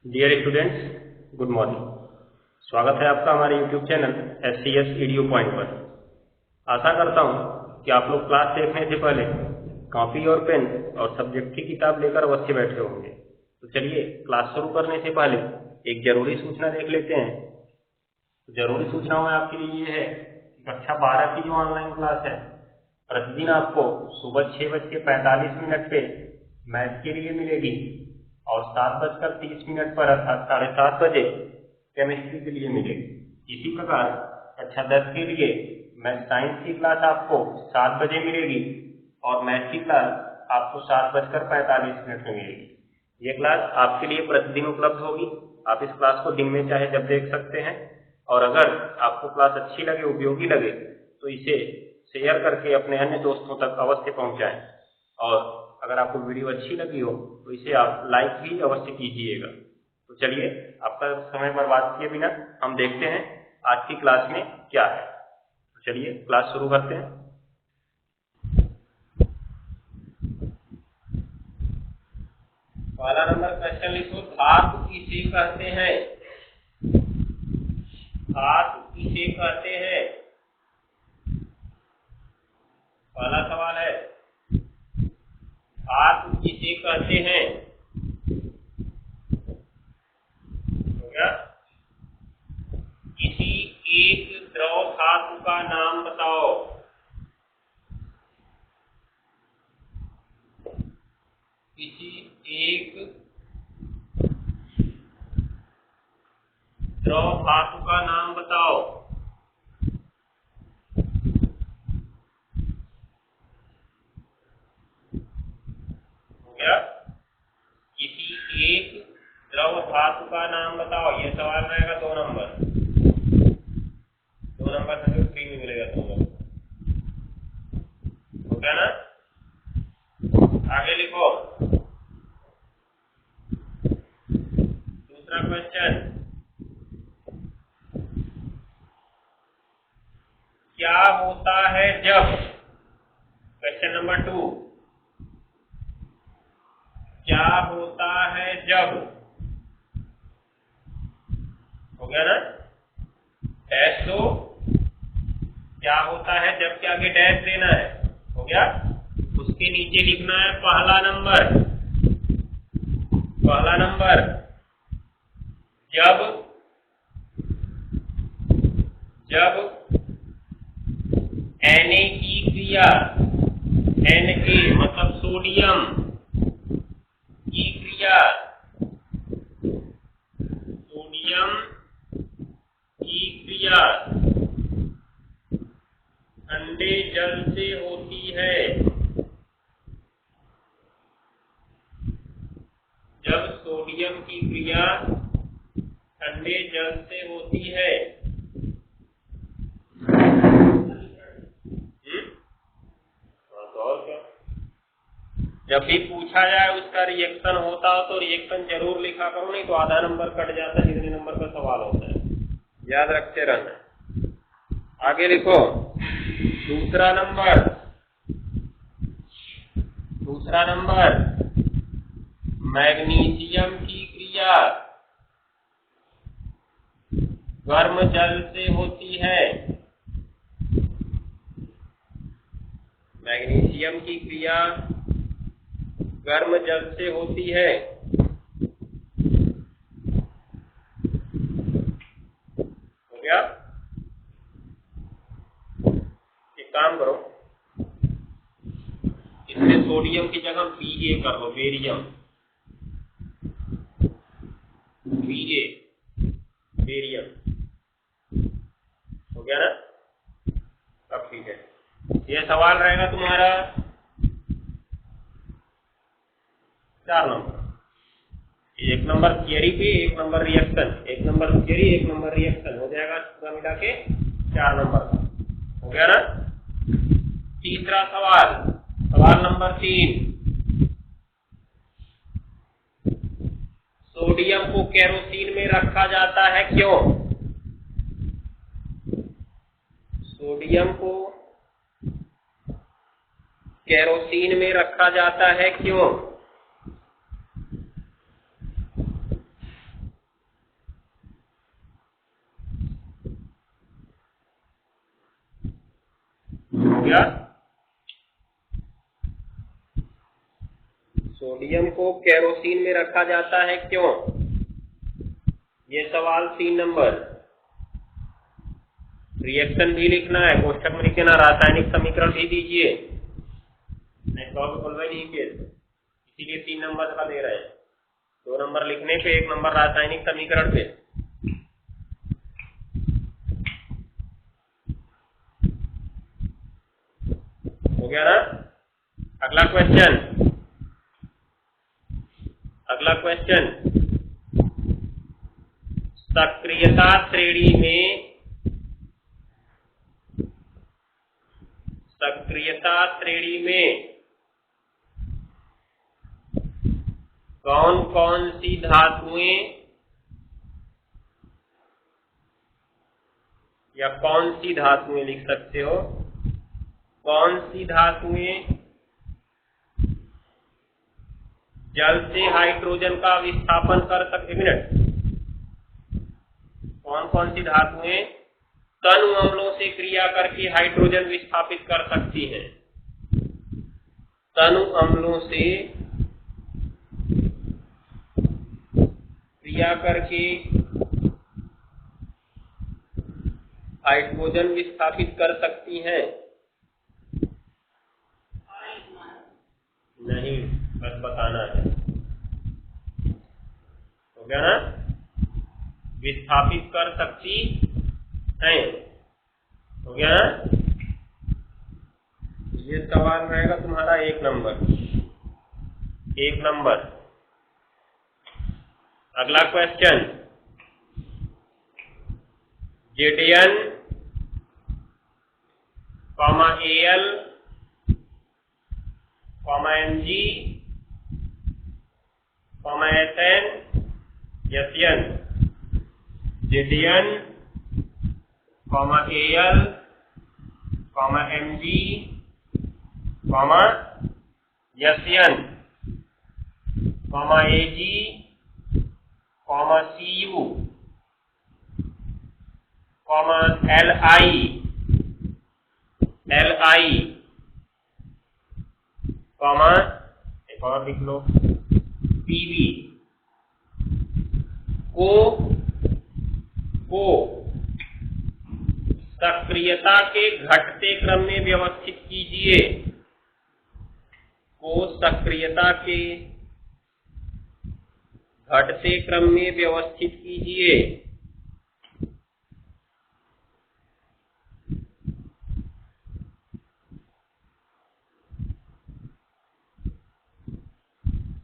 Dear students, good morning. स्वागत है आपका हमारे YouTube channel SCS video point पर। आशा करता हूँ कि आप लोग क्लास देखने से पहले कॉपी और पेन और सब्जेक्ट की किताब लेकर अवश्य बैठे होंगे। तो चलिए क्लास शुरू करने से पहले एक जरूरी सूचना देख लेते हैं। जरूरी सूचना में आपके लिए ये है कि कक्षा 12 की जो ऑनलाइन क्लास है, प्रतिदिन आपको सुबह 6:45 पे मैथ के लिए मिलेगी और 7:30 पर अर्थात 7:30 बजे केमिस्ट्री के लिए मिलेगी। इसी प्रकार कक्षा 10 के लिए मैथ साइंस की क्लास आपको 7 बजे मिलेगी और मैथ की क्लास आपको 7:45 में मिलेगी। ये क्लास आपके लिए प्रतिदिन उपलब्ध होगी। आप इस क्लास को दिन में चाहे जब देख सकते हैं और अगर आपको क्लास अच्छी लगे, उपयोगी लगे, तो इसे शेयर करके अपने अन्य दोस्तों तक अवश्य पहुंचाएं। और अगर आपको वीडियो अच्छी लगी हो तो इसे आप लाइक भी अवश्य कीजिएगा। तो चलिए आपका समय बर्बाद किए बिना हम देखते हैं आज की क्लास में क्या है। तो चलिए क्लास शुरू करते हैं। पहला नंबर क्वेश्चन लिखो, धातु किसे कहते हैं? धातु किसे कहते हैं? पहला सवाल है, धातु किसे कहते हैं? हो गया? किसी एक द्रव धातु का नाम बताओ। किसी एक द्रव धातु का नाम बताओ। हो गया? किसी एक द्रव धातु का नाम बताओ। यह सवाल रहेगा 2 नंबर। 2 नंबर से फ्री में मिलेगा तुम लोग। हो गया ना? आगे लिखो दूसरा क्वेश्चन, क्या होता है जब? क्वेश्चन नंबर 2, क्या होता है जब? हो गया ना? डैश दो। क्या होता है जब के आगे डैश देना है। हो गया? उसके नीचे लिखना है पहला नंबर। पहला नंबर जब Na की क्रिया, Na मतलब सोडियम की क्रिया, सोडियम की क्रिया ठंडे जल से होती है। जब सोडियम की क्रिया ठंडे जल से होती है, तो और क्या? जब भी पूछा जाए उसका रिएक्शन होता हो तो रिएक्शन जरूर लिखा करो, नहीं तो आधा नंबर कट जाता है जितने नंबर का सवाल होता है। याद रखते रहना। आगे लिखो दूसरा नंबर मैग्नीशियम की क्रिया गर्म जल से होती है। मैग्नीशियम की क्रिया गर्म जल से होती है। हो गया? एक काम करो, इसमें सोडियम की जगह Ba कर लो, बेरियम। बेरियम हो गया ना? अब ठीक है। यह सवाल रहेगा तुम्हारा 4 नंबर। 1 नंबर थियरी पे, 1 number reaction. 1 number theory, 1 number reaction हो जाएगा पूरा मिला के 4 नंबर का। हो गया ना? तीसरा सवाल, सवाल नंबर 3, सोडियम को केरोसिन में रखा जाता है क्यों? सोडियम को केरोसिन में रखा जाता है क्यों? सोडियम को केरोसिन में रखा जाता है क्यों? ये सवाल 3 नंबर। रिएक्शन भी लिखना है, कोष्ठक में लिखना, रासायनिक समीकरण भी दीजिए, नहीं तो बोल रहे नहीं किए, इसीलिए 3 नंबर का दे रहे हैं। 2 नंबर लिखने पे, 1 नंबर रासायनिक समीकरण पे। हो गया ना? अगला क्वेश्चन, सक्रियता श्रेणी में कौन कौन सी धातुएं या कौन सी धातुएं लिख सकते हो, कौन सी धातुएं जल से हाइड्रोजन का विस्थापन कर सकते? कौन सी धातुएं तनु अम्लों से क्रिया करके हाइड्रोजन विस्थापित कर सकती हैं? तनु अम्लों से क्रिया करके हाइड्रोजन विस्थापित कर सकती हैं? नहीं, बस बताना है। हो गया ना? विस्थापित कर सकती हैं। हो गया ना? ये सवाल रहेगा तुम्हारा 1 नंबर। अगला question, Zn, Al, Mg, Sn, Sn। Zn, Al, Mg, Sn, Ag, Cu, Li, एक और लिख लो, Pb को सक्रियता के घटते क्रम में व्यवस्थित कीजिए। को सक्रियता के घटते क्रम में व्यवस्थित कीजिए।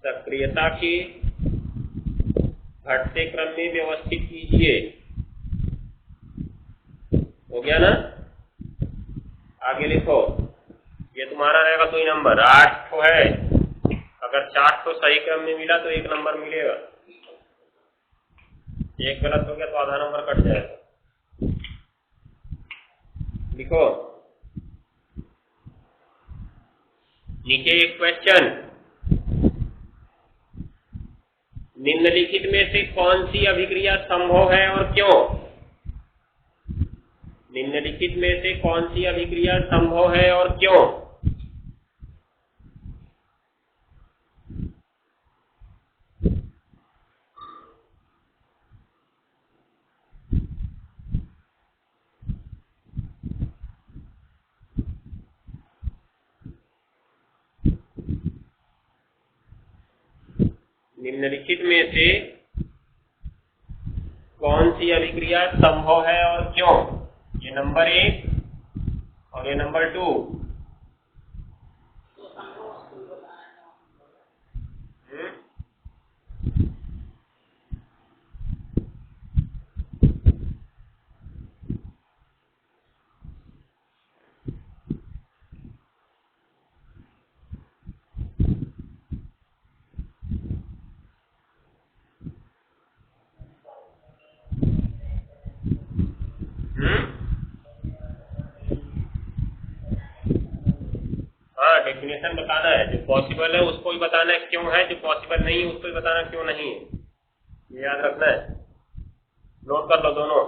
सक्रियता के घटते क्रम में व्यवस्थित कीजिए। हो गया ना? आगे लिखो, ये तुम्हारा रहेगा 2 नंबर। 8 तो है, अगर 4 तो सही क्रम में मिला तो 1 नंबर मिलेगा, 1 गलत हो गया तो आधा नंबर कट जाएगा। लिखो नीचे एक क्वेश्चन, निम्नलिखित में से कौन सी अभिक्रिया संभव है और क्यों? निम्नलिखित में से कौन सी अभिक्रिया संभव है और क्यों? निम्नलिखित में से कौन सी अभिक्रिया संभव है और क्यों? ये नंबर 1 और ये नंबर 2। डेफिनेशन बताना है, जो पॉसिबल है उसको भी बताना है क्यों है, जो पॉसिबल नहीं है उसको भी बताना क्यों नहीं है, ये याद रखना है। नोट कर लो दोनों।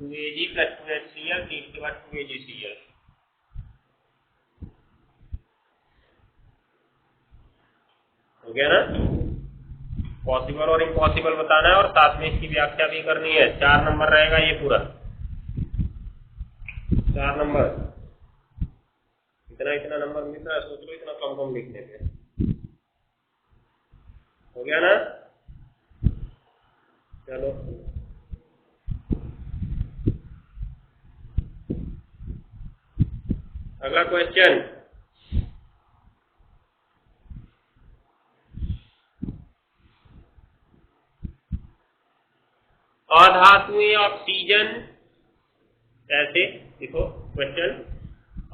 2Ag प्लस 2HCl 3 के बाद 2AgCl। हो गया ना? पॉसिबल और इम्पॉसिबल बताना है और साथ में इसकी व्याख्या भी करनी है। 4 नंबर रहेगा ये पूरा। 4 नंबर इतना नंबर मिल रहा है, सोच लो इतना कम कम लिखने पे। हो गया ना? चलो अगला क्वेश्चन। अधातुएं ऑक्सीजन, ऐसे देखो क्वेश्चन,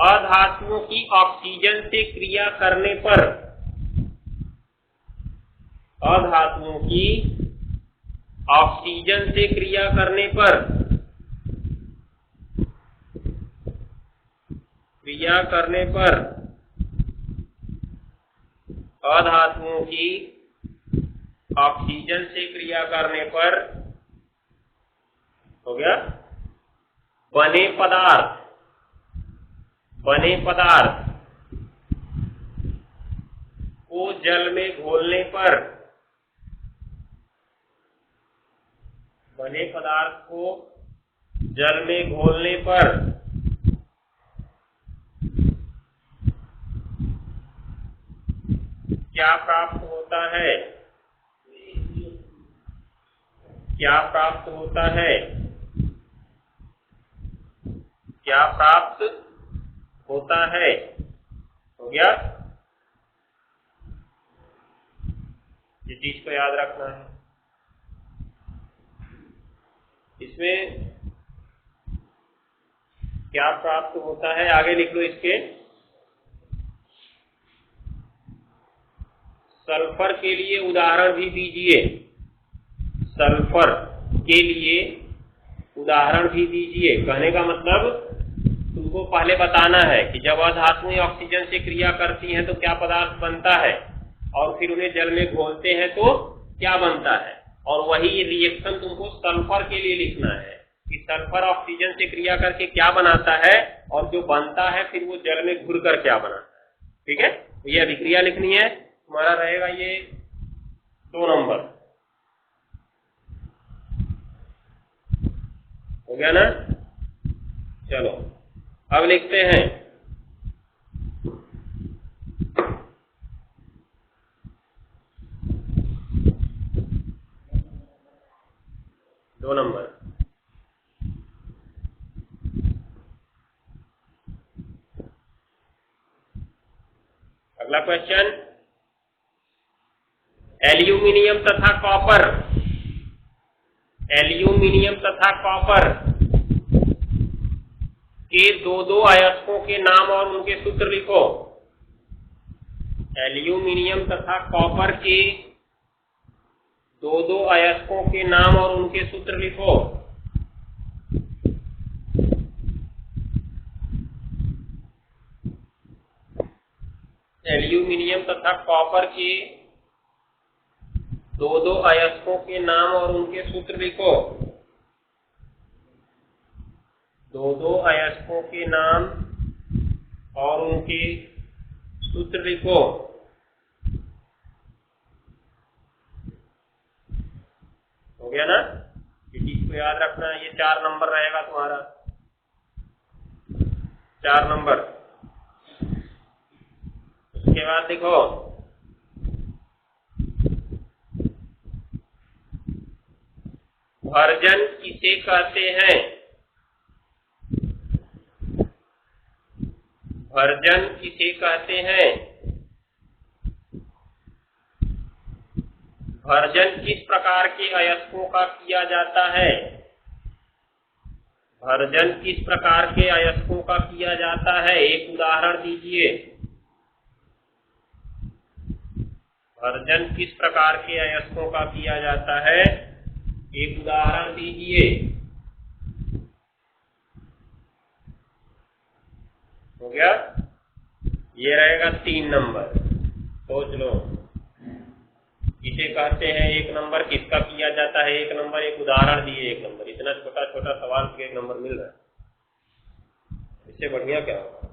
अधातुओं की ऑक्सीजन से क्रिया करने पर, अधातुओं की ऑक्सीजन से क्रिया करने पर, क्रिया करने पर अधातुओं की ऑक्सीजन से क्रिया करने पर हो गया बने पदार्थ, बने पदार्थ को जल में घोलने पर, बने पदार्थ को जल में घोलने पर क्या प्राप्त होता है? क्या प्राप्त होता है? क्या प्राप्त होता है? हो गया? ये चीज को याद रखना है। इसमें क्या प्राप्त होता है आगे लिख लो इसके। सल्फर के लिए उदाहरण भी दीजिए, सल्फर के लिए उदाहरण भी दीजिए। कहने का मतलब तुमको पहले बताना है कि जब अधातुएं ऑक्सीजन से क्रिया करती हैं तो क्या पदार्थ बनता है, और फिर उन्हें जल में घोलते हैं तो क्या बनता है, और वही रिएक्शन तुमको सल्फर के लिए लिखना है कि सल्फर ऑक्सीजन से क्रिया करके क्या बनाता है, और जो बनता है फिर वो जल में घुल कर क्या बनाता है। ठीक है, तो ये अभिक्रिया लिखनी है। तुम्हारा रहेगा ये 2 नंबर। हो गया ना? चलो अब लिखते हैं दो नंबर। अगला क्वेश्चन, एल्यूमिनियम तथा कॉपर, एल्यूमिनियम तथा कॉपर के दो अयस्कों के नाम और उनके सूत्र लिखो। एल्यूमिनियम तथा कॉपर के दो अयस्कों के नाम और उनके सूत्र लिखो। एल्यूमिनियम तथा कॉपर के दो अयस्कों के नाम और उनके सूत्र लिखो। दो अयस्कों के नाम और उनके सूत्र लिखो। हो गया ना? ये चीज को याद रखना है। ये 4 नंबर रहेगा तुम्हारा, 4 नंबर। उसके बाद देखो, भर्जन किसे कहते हैं? भर्जन किसे कहते हैं? भर्जन किस प्रकार के अयस्कों का किया जाता है? भर्जन किस प्रकार के अयस्कों का किया जाता है? एक उदाहरण दीजिए। भर्जन किस प्रकार के अयस्कों का किया जाता है? एक उदाहरण दीजिए। हो गया? ये रहेगा 3 नंबर। सोच लो किसे कहते हैं एक नंबर, किसका किया जाता है एक नंबर, एक उदाहरण दिए एक नंबर। इतना छोटा छोटा सवाल के एक नंबर मिल रहा है, इससे बढ़िया क्या होगा?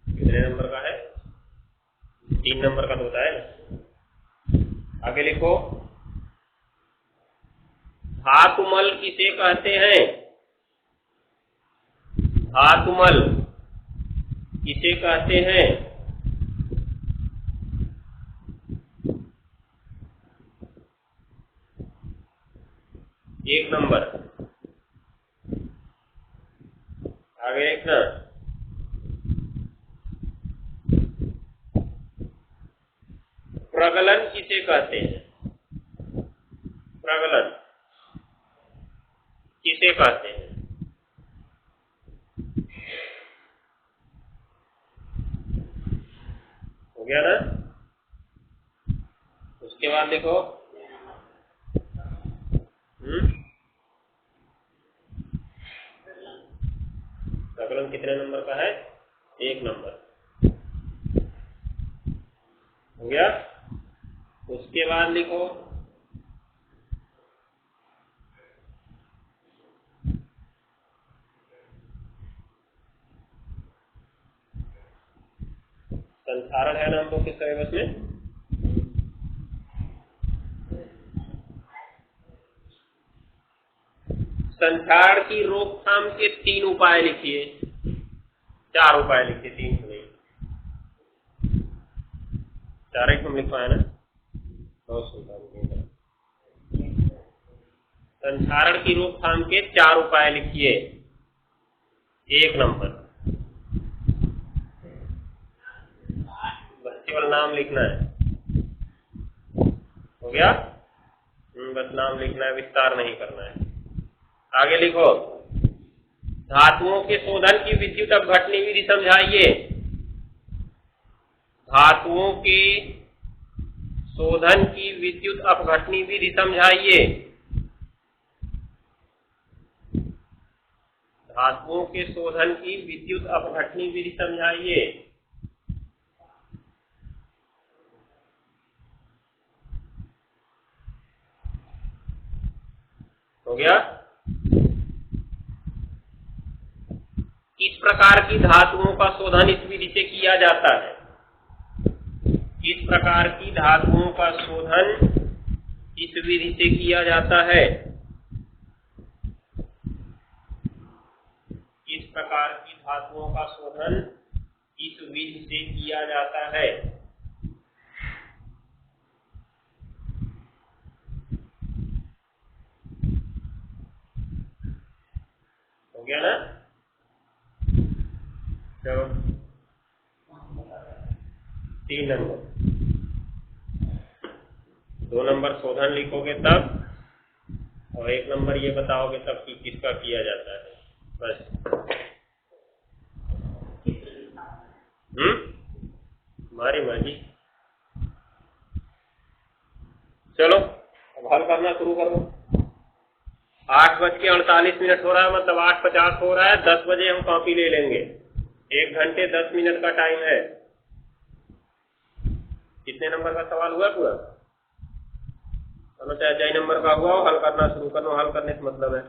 कितने नंबर का है? 3 नंबर का तो होता है ना। आगे लिखो, धातुमल किसे कहते हैं? धातुमल किसे कहते हैं? एक नंबर। आगे लिखना, प्रगलन किसे कहते हैं? प्रगलन किसे कहते हैं? हो गया ना? उसके बाद देखो, प्रगलन कितने नंबर का है? 1 नंबर। हो गया? उसके बाद लिखो, संधारण है नाम तो किस सिलेबस में? संधारण की रोकथाम के 3 उपाय लिखिए। 4 उपाय लिखिए, 3 नहीं, 4 ही तुम लिखवाए ना। संधारण की रोकथाम के 4 उपाय लिखिए। 1 नंबर, बस केवल नाम लिखना है। हो गया? बस नाम लिखना है, विस्तार नहीं करना है। आगे लिखो, धातुओं के शोधन की विद्युत अपघटनी विधि समझाइए। धातुओं के शोधन की विद्युत अपघटनी विधि समझाइए। धातुओं के शोधन की विद्युत अपघटनी विधि समझाइए। हो गया? किस प्रकार की धातुओं का शोधन इस विधि से किया जाता है? किस प्रकार की धातुओं का शोधन इस विधि से किया जाता है? किस प्रकार की धातुओं का शोधन इस विधि से किया जाता है? हो गया ना? चलो, 3 नंबर। 2 नंबर शोधन लिखोगे तब, और 1 नंबर ये बताओगे तब कि किसका किया जाता है। बस। हमारी मर्जी। चलो अब हल करना शुरू करो। 8:48 हो रहा है, मतलब 8:50 हो रहा है। 10 बजे हम कॉपी ले लेंगे। 1 घंटे 10 मिनट का टाइम है। कितने नंबर का सवाल हुआ पूरा? चलो, चाहे नंबर का हुआ हो, हल करना शुरू करो। हल करने से मतलब है